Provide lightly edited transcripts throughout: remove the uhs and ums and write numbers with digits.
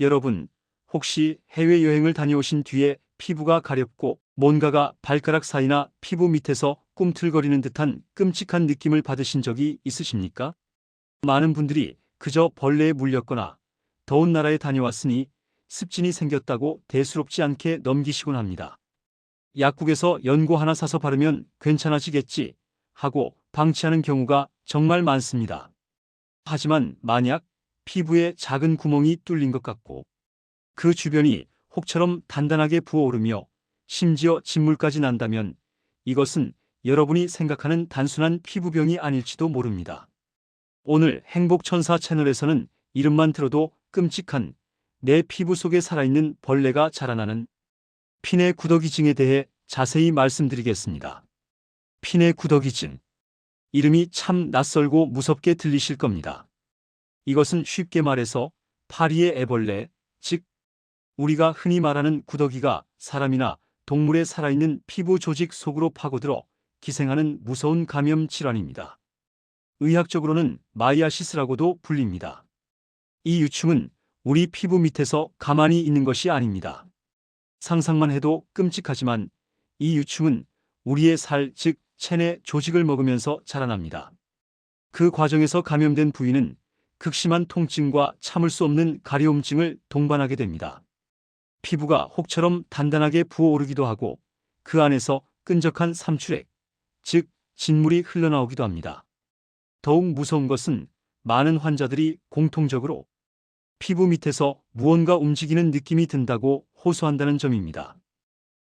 여러분, 혹시 해외여행을 다녀오신 뒤에 피부가 가렵고 뭔가가 발가락 사이나 피부 밑에서 꿈틀거리는 듯한 끔찍한 느낌을 받으신 적이 있으십니까? 많은 분들이 그저 벌레에 물렸거나 더운 나라에 다녀왔으니 습진이 생겼다고 대수롭지 않게 넘기시곤 합니다. 약국에서 연고 하나 사서 바르면 괜찮아지겠지 하고 방치하는 경우가 정말 많습니다. 하지만 만약 피부에 작은 구멍이 뚫린 것 같고 그 주변이 혹처럼 단단하게 부어오르며 심지어 진물까지 난다면 이것은 여러분이 생각하는 단순한 피부병이 아닐지도 모릅니다. 오늘 행복천사 채널에서는 이름만 들어도 끔찍한 내 피부 속에 살아있는 벌레가 자라나는 핀의 구더기증에 대해 자세히 말씀드리겠습니다. 핀의 구더기증. 이름이 참 낯설고 무섭게 들리실 겁니다. 이것은 쉽게 말해서 파리의 애벌레, 즉 우리가 흔히 말하는 구더기가 사람이나 동물의 살아있는 피부 조직 속으로 파고들어 기생하는 무서운 감염 질환입니다. 의학적으로는 마이아시스라고도 불립니다. 이 유충은 우리 피부 밑에서 가만히 있는 것이 아닙니다. 상상만 해도 끔찍하지만 이 유충은 우리의 살, 즉 체내 조직을 먹으면서 자라납니다. 그 과정에서 감염된 부위는 극심한 통증과 참을 수 없는 가려움증을 동반하게 됩니다. 피부가 혹처럼 단단하게 부어오르기도 하고 그 안에서 끈적한 삼출액, 즉 진물이 흘러나오기도 합니다. 더욱 무서운 것은 많은 환자들이 공통적으로 피부 밑에서 무언가 움직이는 느낌이 든다고 호소한다는 점입니다.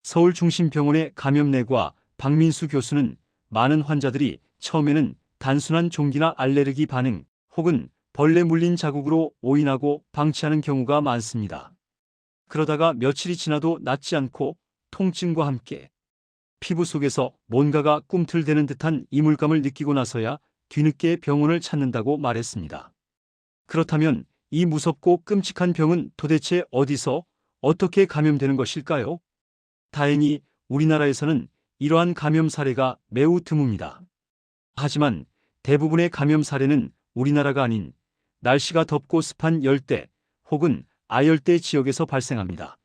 서울중심병원의 감염내과 박민수 교수는 많은 환자들이 처음에는 단순한 종기나 알레르기 반응 혹은 벌레 물린 자국으로 오인하고 방치하는 경우가 많습니다. 그러다가 며칠이 지나도 낫지 않고 통증과 함께 피부 속에서 뭔가가 꿈틀대는 듯한 이물감을 느끼고 나서야 뒤늦게 병원을 찾는다고 말했습니다. 그렇다면 이 무섭고 끔찍한 병은 도대체 어디서 어떻게 감염되는 것일까요? 다행히 우리나라에서는 이러한 감염 사례가 매우 드뭅니다. 하지만 대부분의 감염 사례는 우리나라가 아닌 날씨가 덥고 습한 열대 혹은 아열대 지역에서 발생합니다.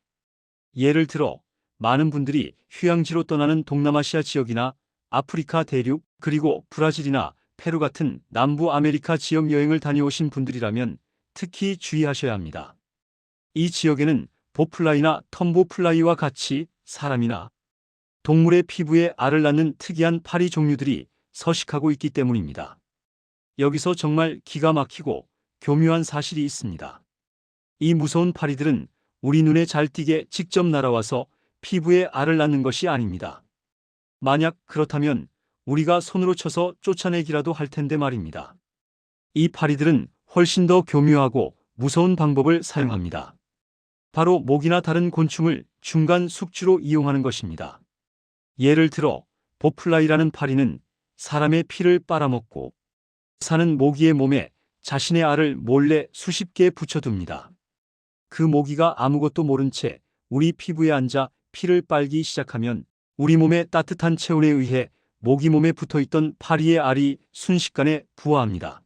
예를 들어 많은 분들이 휴양지로 떠나는 동남아시아 지역이나 아프리카 대륙 그리고 브라질이나 페루 같은 남부 아메리카 지역 여행을 다녀오신 분들이라면 특히 주의하셔야 합니다. 이 지역에는 보플라이나 텀보플라이와 같이 사람이나 동물의 피부에 알을 낳는 특이한 파리 종류들이 서식하고 있기 때문입니다. 여기서 정말 기가 막히고 교묘한 사실이 있습니다. 이 무서운 파리들은 우리 눈에 잘 띄게 직접 날아와서 피부에 알을 낳는 것이 아닙니다. 만약 그렇다면 우리가 손으로 쳐서 쫓아내기라도 할 텐데 말입니다. 이 파리들은 훨씬 더 교묘하고 무서운 방법을 사용합니다. 바로 모기나 다른 곤충을 중간 숙주로 이용하는 것입니다. 예를 들어 보플라이라는 파리는 사람의 피를 빨아먹고 사는 모기의 몸에 자신의 알을 몰래 수십 개 붙여둡니다. 그 모기가 아무것도 모른 채 우리 피부에 앉아 피를 빨기 시작하면 우리 몸의 따뜻한 체온에 의해 모기 몸에 붙어있던 파리의 알이 순식간에 부화합니다.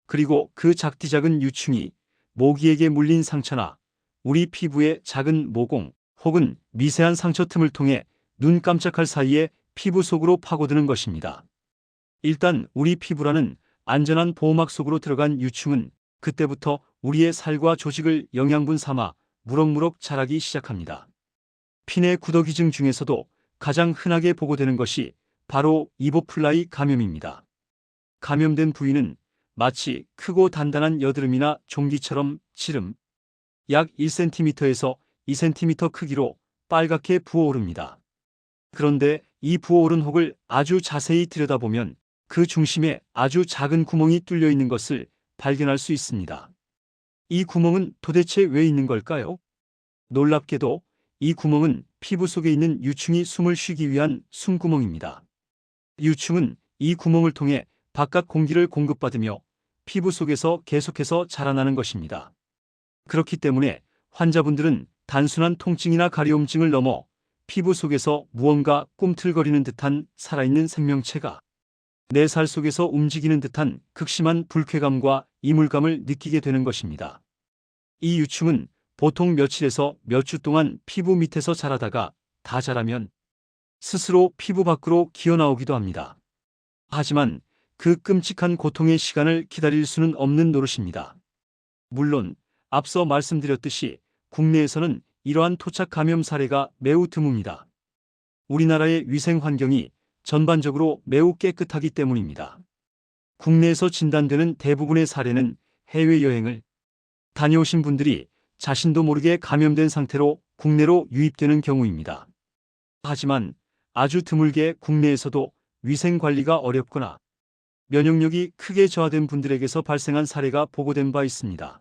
그리고 그 작디작은 유충이 모기에게 물린 상처나 우리 피부의 작은 모공 혹은 미세한 상처 틈을 통해 눈 깜짝할 사이에 피부 속으로 파고드는 것입니다. 일단 우리 피부라는 안전한 보호막 속으로 들어간 유충은 그때부터 우리의 살과 조직을 영양분 삼아 무럭무럭 자라기 시작합니다. 핀의 구더기증 중에서도 가장 흔하게 보고되는 것이 바로 이보플라이 감염입니다. 감염된 부위는 마치 크고 단단한 여드름이나 종기처럼 지름 약 1cm에서 2cm 크기로 빨갛게 부어오릅니다. 그런데 이 부어오른 혹을 아주 자세히 들여다보면 그 중심에 아주 작은 구멍이 뚫려 있는 것을 발견할 수 있습니다. 이 구멍은 도대체 왜 있는 걸까요? 놀랍게도 이 구멍은 피부 속에 있는 유충이 숨을 쉬기 위한 숨구멍입니다. 유충은 이 구멍을 통해 바깥 공기를 공급받으며 피부 속에서 계속해서 자라나는 것입니다. 그렇기 때문에 환자분들은 단순한 통증이나 가려움증을 넘어 피부 속에서 무언가 꿈틀거리는 듯한 살아있는 생명체가 내 살 속에서 움직이는 듯한 극심한 불쾌감과 이물감을 느끼게 되는 것입니다. 이 유충은 보통 며칠에서 몇 주 동안 피부 밑에서 자라다가 다 자라면 스스로 피부 밖으로 기어나오기도 합니다. 하지만 그 끔찍한 고통의 시간을 기다릴 수는 없는 노릇입니다. 물론 앞서 말씀드렸듯이 국내에서는 이러한 토착 감염 사례가 매우 드뭅니다. 우리나라의 위생 환경이 전반적으로 매우 깨끗하기 때문입니다. 국내에서 진단되는 대부분의 사례는 해외여행을 다녀오신 분들이 자신도 모르게 감염된 상태로 국내로 유입되는 경우입니다. 하지만 아주 드물게 국내에서도 위생 관리가 어렵거나 면역력이 크게 저하된 분들에게서 발생한 사례가 보고된 바 있습니다.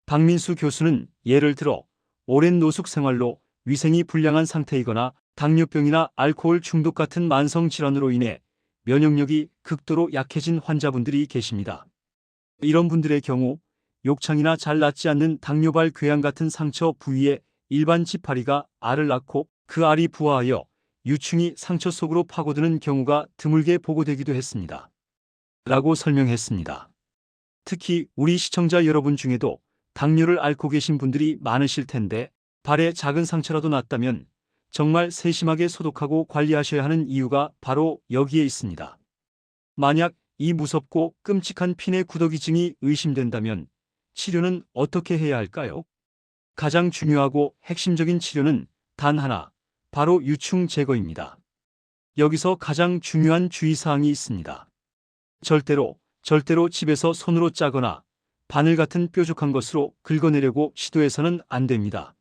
박민수 교수는 예를 들어 오랜 노숙 생활로 위생이 불량한 상태이거나 당뇨병이나 알코올 중독 같은 만성 질환으로 인해 면역력이 극도로 약해진 환자분들이 계십니다. 이런 분들의 경우 욕창이나 잘 낫지 않는 당뇨발 궤양 같은 상처 부위에 일반 지파리가 알을 낳고 그 알이 부화하여 유충이 상처 속으로 파고드는 경우가 드물게 보고되기도 했습니다. 라고 설명했습니다. 특히 우리 시청자 여러분 중에도 당뇨를 앓고 계신 분들이 많으실 텐데 발에 작은 상처라도 났다면 정말 세심하게 소독하고 관리하셔야 하는 이유가 바로 여기에 있습니다. 만약 이 무섭고 끔찍한 피내 구더기증이 의심된다면 치료는 어떻게 해야 할까요? 가장 중요하고 핵심적인 치료는 단 하나, 바로 유충 제거입니다. 여기서 가장 중요한 주의사항이 있습니다. 절대로 집에서 손으로 짜거나 바늘 같은 뾰족한 것으로 긁어내려고 시도해서는 안 됩니다.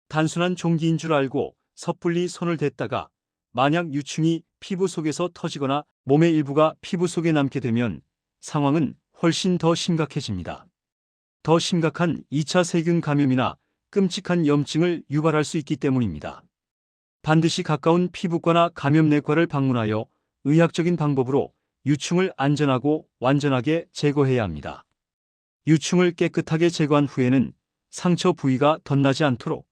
단순한 종기인 줄 알고 섣불리 손을 댔다가 만약 유충이 피부 속에서 터지거나 몸의 일부가 피부 속에 남게 되면 상황은 훨씬 더 심각해집니다. 더 심각한 2차 세균 감염이나 끔찍한 염증을 유발할 수 있기 때문입니다. 반드시 가까운 피부과나 감염내과를 방문하여 의학적인 방법으로 유충을 안전하고 완전하게 제거해야 합니다. 유충을 깨끗하게 제거한 후에는 상처 부위가 덧나지 않도록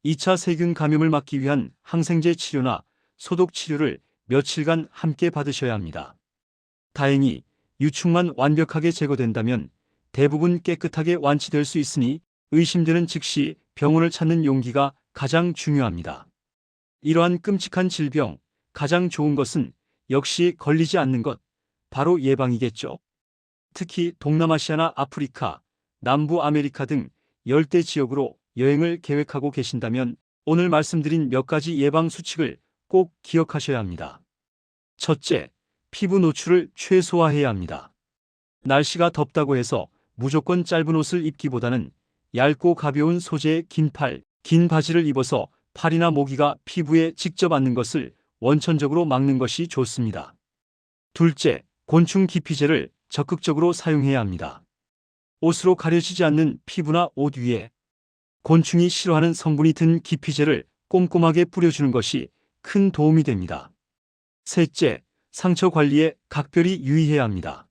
2차 세균 감염을 막기 위한 항생제 치료나 소독 치료를 며칠간 함께 받으셔야 합니다. 다행히 유충만 완벽하게 제거된다면 대부분 깨끗하게 완치될 수 있으니 의심되는 즉시 병원을 찾는 용기가 가장 중요합니다. 이러한 끔찍한 질병, 가장 좋은 것은 역시 걸리지 않는 것, 바로 예방이겠죠. 특히 동남아시아나 아프리카, 남부 아메리카 등 열대 지역으로 여행을 계획하고 계신다면 오늘 말씀드린 몇 가지 예방 수칙을 꼭 기억하셔야 합니다. 첫째, 피부 노출을 최소화해야 합니다. 날씨가 덥다고 해서 무조건 짧은 옷을 입기보다는 얇고 가벼운 소재의 긴 팔, 긴 바지를 입어서 팔이나 모기가 피부에 직접 앉는 것을 원천적으로 막는 것이 좋습니다. 둘째, 곤충 기피제를 적극적으로 사용해야 합니다. 옷으로 가려지지 않는 피부나 옷 위에 곤충이 싫어하는 성분이 든 기피제를 꼼꼼하게 뿌려주는 것이 큰 도움이 됩니다. 셋째, 상처 관리에 각별히 유의해야 합니다.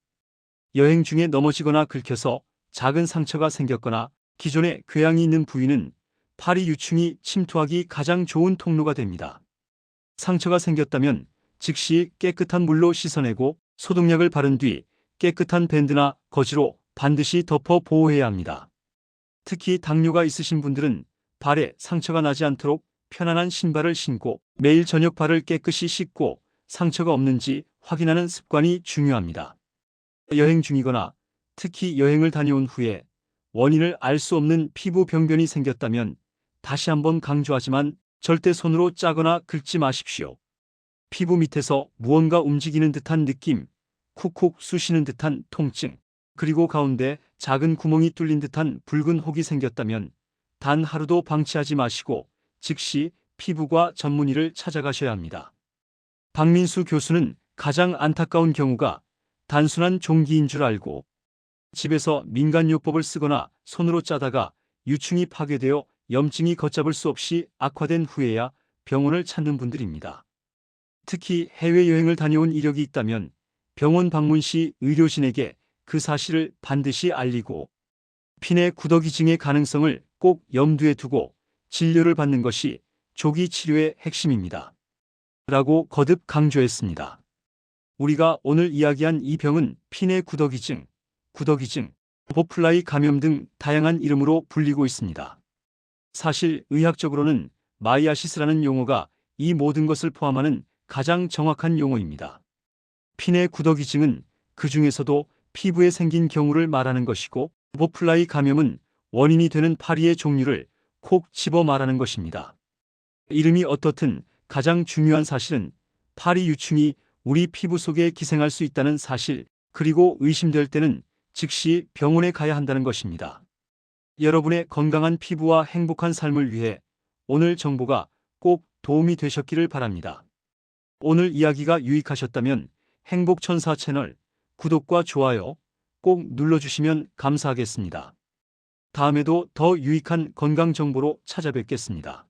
여행 중에 넘어지거나 긁혀서 작은 상처가 생겼거나 기존에 궤양이 있는 부위는 파리 유충이 침투하기 가장 좋은 통로가 됩니다. 상처가 생겼다면 즉시 깨끗한 물로 씻어내고 소독약을 바른 뒤 깨끗한 밴드나 거즈로 반드시 덮어 보호해야 합니다. 특히 당뇨가 있으신 분들은 발에 상처가 나지 않도록 편안한 신발을 신고 매일 저녁 발을 깨끗이 씻고 상처가 없는지 확인하는 습관이 중요합니다. 여행 중이거나 특히 여행을 다녀온 후에 원인을 알 수 없는 피부 병변이 생겼다면 다시 한번 강조하지만 절대 손으로 짜거나 긁지 마십시오. 피부 밑에서 무언가 움직이는 듯한 느낌, 쿡쿡 쑤시는 듯한 통증, 그리고 가운데 작은 구멍이 뚫린 듯한 붉은 혹이 생겼다면 단 하루도 방치하지 마시고 즉시 피부과 전문의를 찾아가셔야 합니다. 박민수 교수는 가장 안타까운 경우가 단순한 종기인 줄 알고 집에서 민간요법을 쓰거나 손으로 짜다가 유충이 파괴되어 염증이 걷잡을 수 없이 악화된 후에야 병원을 찾는 분들입니다. 특히 해외여행을 다녀온 이력이 있다면 병원 방문 시 의료진에게 그 사실을 반드시 알리고 피내 구더기증의 가능성을 꼭 염두에 두고 진료를 받는 것이 조기 치료의 핵심입니다. 라고 거듭 강조했습니다. 우리가 오늘 이야기한 이 병은 피내 구더기증, 호플라이 감염 등 다양한 이름으로 불리고 있습니다. 사실 의학적으로는 마이아시스라는 용어가 이 모든 것을 포함하는 가장 정확한 용어입니다. 핀의 구더기증은 그 중에서도 피부에 생긴 경우를 말하는 것이고, 버플라이 감염은 원인이 되는 파리의 종류를 콕 집어 말하는 것입니다. 이름이 어떻든 가장 중요한 사실은 파리 유충이 우리 피부 속에 기생할 수 있다는 사실, 그리고 의심될 때는 즉시 병원에 가야 한다는 것입니다. 여러분의 건강한 피부와 행복한 삶을 위해 오늘 정보가 꼭 도움이 되셨기를 바랍니다. 오늘 이야기가 유익하셨다면 행복천사 채널 구독과 좋아요 꼭 눌러주시면 감사하겠습니다. 다음에도 더 유익한 건강 정보로 찾아뵙겠습니다.